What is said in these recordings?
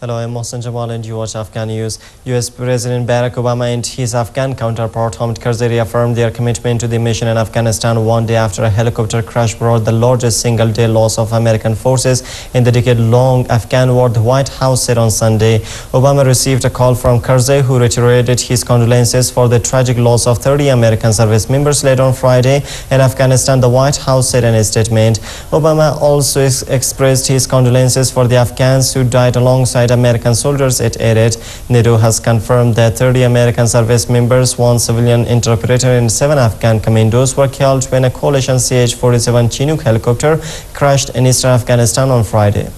Hello, I'm Mohsen Jamal and you watch Afghan News. US President Barack Obama and his Afghan counterpart Hamid Karzai reaffirmed their commitment to the mission in Afghanistan one day after a helicopter crash brought the largest single-day loss of American forces in the decade-long Afghan war, the White House said on Sunday. Obama received a call from Karzai, who reiterated his condolences for the tragic loss of 30 American service members late on Friday in Afghanistan, the White House said in a statement. Obama also expressed his condolences for the Afghans who died alongside American soldiers, it added. NATO has confirmed that 30 American service members, 1 civilian interpreter and 7 Afghan commandos were killed when a coalition CH-47 Chinook helicopter crashed in eastern Afghanistan on Friday.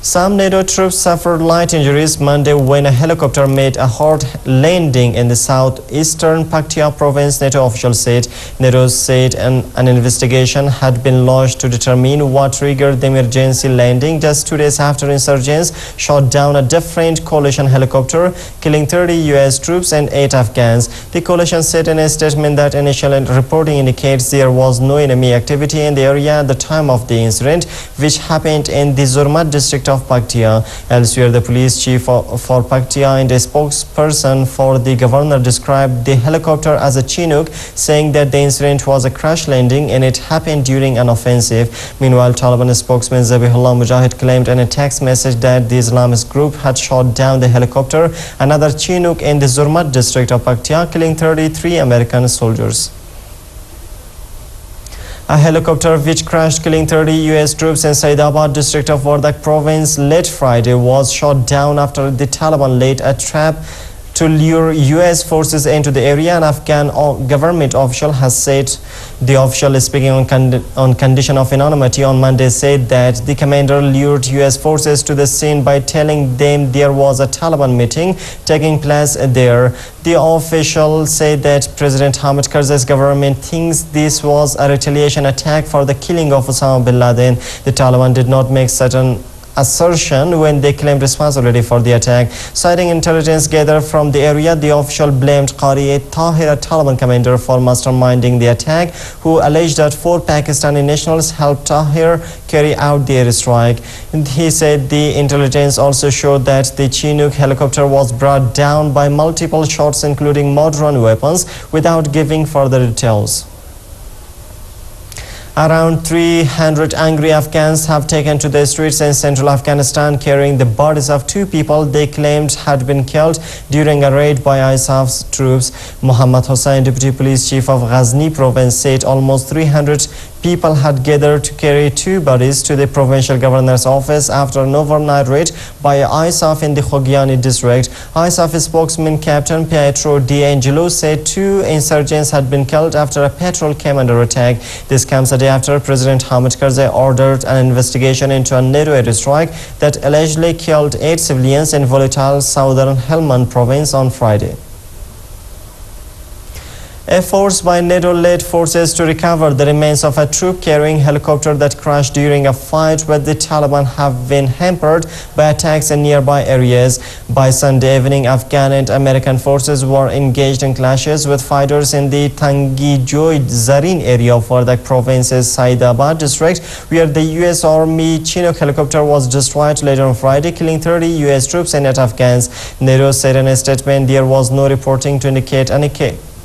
Some NATO troops suffered light injuries Monday when a helicopter made a hard landing in the southeastern Paktia province, NATO officials said. NATO said an investigation had been launched to determine what triggered the emergency landing just 2 days after insurgents shot down a different coalition helicopter, killing 30 US troops and 8 Afghans. The coalition said in a statement that initial reporting indicates there was no enemy activity in the area at the time of the incident, which happened in the Zurmat district of Paktia. Elsewhere, the police chief for Paktia and a spokesperson for the governor described the helicopter as a Chinook, saying that the incident was a crash landing and it happened during an offensive. Meanwhile, Taliban spokesman Zabihullah Mujahid claimed in a text message that the Islamist group had shot down the helicopter, another Chinook in the Zurmat district of Paktia, killing 33 American soldiers. A helicopter which crashed, killing 30 US troops in Saidabad district of Wardak province late Friday, was shot down after the Taliban laid a trap to lure US forces into the area. An Afghan government official has said. The official, speaking on condition of anonymity on Monday, said that the commander lured US forces to the scene by telling them there was a Taliban meeting taking place there. The official said that President Hamid Karzai's government thinks this was a retaliation attack for the killing of Osama bin Laden. The Taliban did not make certain assertion when they claimed responsibility for the attack. Citing intelligence gathered from the area, the official blamed Qari Tahir, a Taliban commander, for masterminding the attack, who alleged that 4 Pakistani nationals helped Tahir carry out the airstrike. And he said the intelligence also showed that the Chinook helicopter was brought down by multiple shots, including modern weapons, without giving further details. Around 300 angry Afghans have taken to the streets in central Afghanistan carrying the bodies of 2 people they claimed had been killed during a raid by ISAF's troops. Muhammad Hussain, deputy police chief of Ghazni province, said almost 300 people had gathered to carry 2 bodies to the provincial governor's office after an overnight raid by ISAF in the Khogiani district. ISAF spokesman Captain Pietro D'Angelo said 2 insurgents had been killed after a patrol came under attack. This comes a day after President Hamid Karzai ordered an investigation into a NATO airstrike that allegedly killed 8 civilians in volatile southern Helmand province on Friday. Efforts by NATO-led forces to recover the remains of a troop-carrying helicopter that crashed during a fight with the Taliban have been hampered by attacks in nearby areas. By Sunday evening, Afghan and American forces were engaged in clashes with fighters in the Tangijoy-Zarin area of Wardak province's Saidabad district, where the US Army Chinook helicopter was destroyed later on Friday, killing 30 US troops and 8 Afghans. NATO said in a statement there was no reporting to indicate any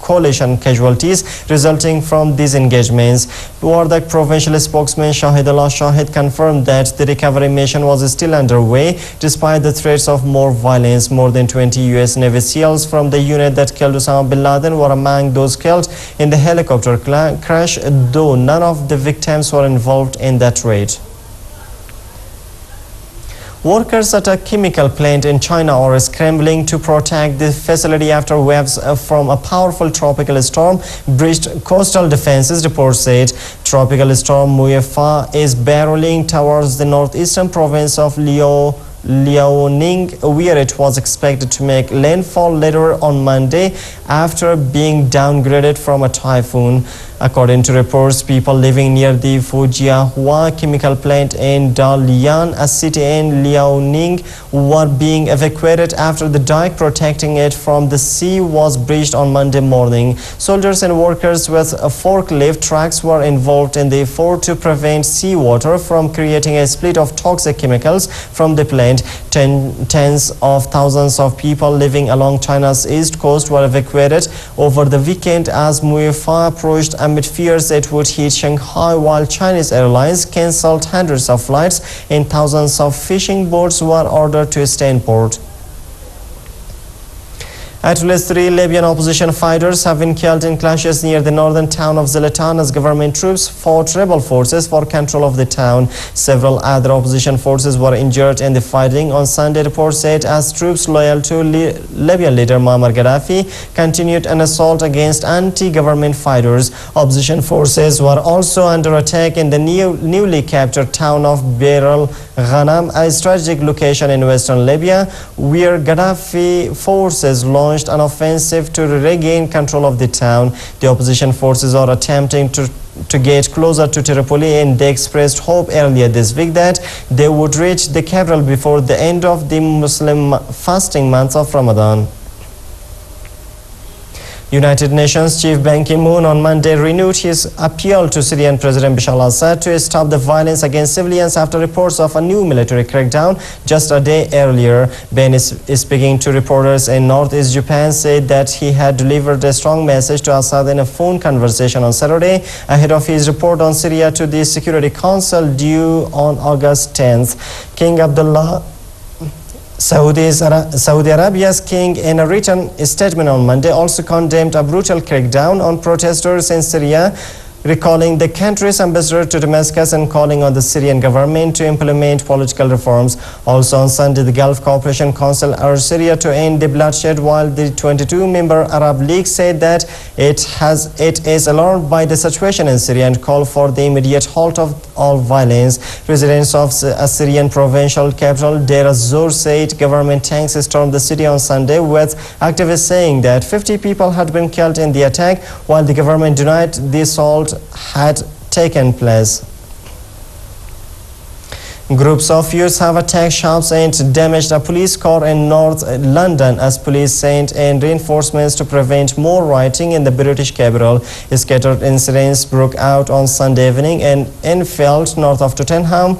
coalition casualties resulting from these engagements. Wardak provincial spokesman Shahidullah Shahid confirmed that the recovery mission was still underway despite the threats of more violence. More than 20 US Navy SEALs from the unit that killed Osama bin Laden were among those killed in the helicopter crash, though none of the victims were involved in that raid. Workers at a chemical plant in China are scrambling to protect the facility after waves from a powerful tropical storm breached coastal defenses, reports said. Tropical storm Muefa is barreling towards the northeastern province of Liaoning, where it was expected to make landfall later on Monday after being downgraded from a typhoon. According to reports, people living near the Fujianhua chemical plant in Dalian, a city in Liaoning, were being evacuated after the dike protecting it from the sea was breached on Monday morning. Soldiers and workers with forklift trucks were involved in the effort to prevent seawater from creating a split of toxic chemicals from the plant. Tens of thousands of people living along China's east coast were evacuated over the weekend as Muifa approached amid fears it would hit Shanghai, while Chinese airlines cancelled hundreds of flights and thousands of fishing boats were ordered to stay in port. At least 3 Libyan opposition fighters have been killed in clashes near the northern town of Zlatan as government troops fought rebel forces for control of the town. Several other opposition forces were injured in the fighting on Sunday, reports said, as troops loyal to Libyan leader Muammar Gaddafi continued an assault against anti-government fighters. Opposition forces were also under attack in the newly captured town of Bir al-Ghanam, a strategic location in western Libya, where Gaddafi forces launched an offensive to regain control of the town. The opposition forces are attempting to get closer to Tripoli, and they expressed hope earlier this week that they would reach the capital before the end of the Muslim fasting month of Ramadan. United Nations Chief Ban Ki-moon on Monday renewed his appeal to Syrian President Bashar al-Assad to stop the violence against civilians after reports of a new military crackdown just a day earlier. Ban is speaking to reporters in northeast Japan, said that he had delivered a strong message to Assad in a phone conversation on Saturday ahead of his report on Syria to the Security Council due on August 10th. King Abdullah, Saudi Arabia's king, in a written statement on Monday, also condemned a brutal crackdown on protesters in Syria, recalling the country's ambassador to Damascus and calling on the Syrian government to implement political reforms. Also on Sunday, the Gulf Cooperation Council urged Syria to end the bloodshed, while the 22-member Arab League said that it is alarmed by the situation in Syria and called for the immediate halt of all violence. Residents of a Syrian provincial capital, Deir ez-Zor, said government tanks stormed the city on Sunday, with activists saying that 50 people had been killed in the attack, while the government denied the assault had taken place. Groups of youths have attacked shops and damaged a police car in North London as police sent in reinforcements to prevent more rioting in the British capital. Scattered incidents broke out on Sunday evening in Enfield, north of Tottenham,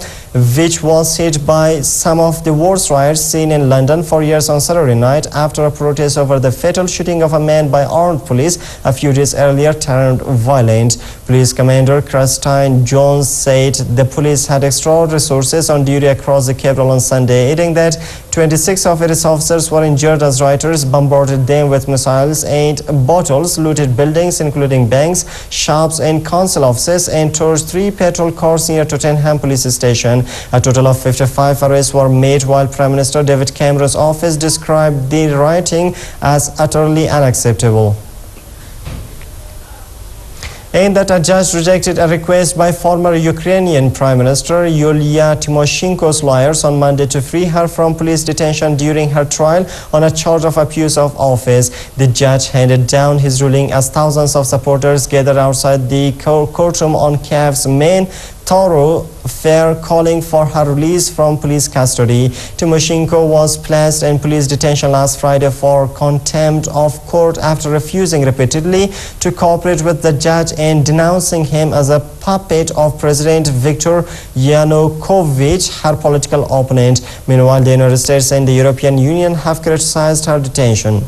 which was hit by some of the worst riots seen in London for years on Saturday night after a protest over the fatal shooting of a man by armed police a few days earlier turned violent. Police Commander Christine Jones said the police had extra resources on duty across the capital on Sunday, adding that 26 of its officers were injured as rioters bombarded them with missiles and bottles, looted buildings including banks, shops and council offices, and torched 3 petrol cars near Tottenham police station. A total of 55 arrests were made, while Prime Minister David Cameron's office described the rioting as utterly unacceptable. And that a judge rejected a request by former Ukrainian Prime Minister Yulia Tymoshenko's lawyers on Monday to free her from police detention during her trial on a charge of abuse of office. The judge handed down his ruling as thousands of supporters gathered outside the courtroom on Kyiv's main thoroughfare, calling for her release from police custody. Tymoshenko was placed in police detention last Friday for contempt of court after refusing repeatedly to cooperate with the judge and denouncing him as a puppet of President Viktor Yanukovych, her political opponent. Meanwhile, the United States and the European Union have criticized her detention.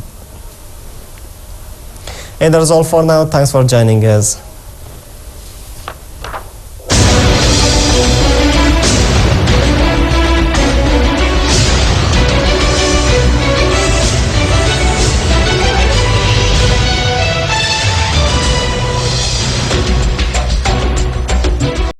And that's all for now. Thanks for joining us.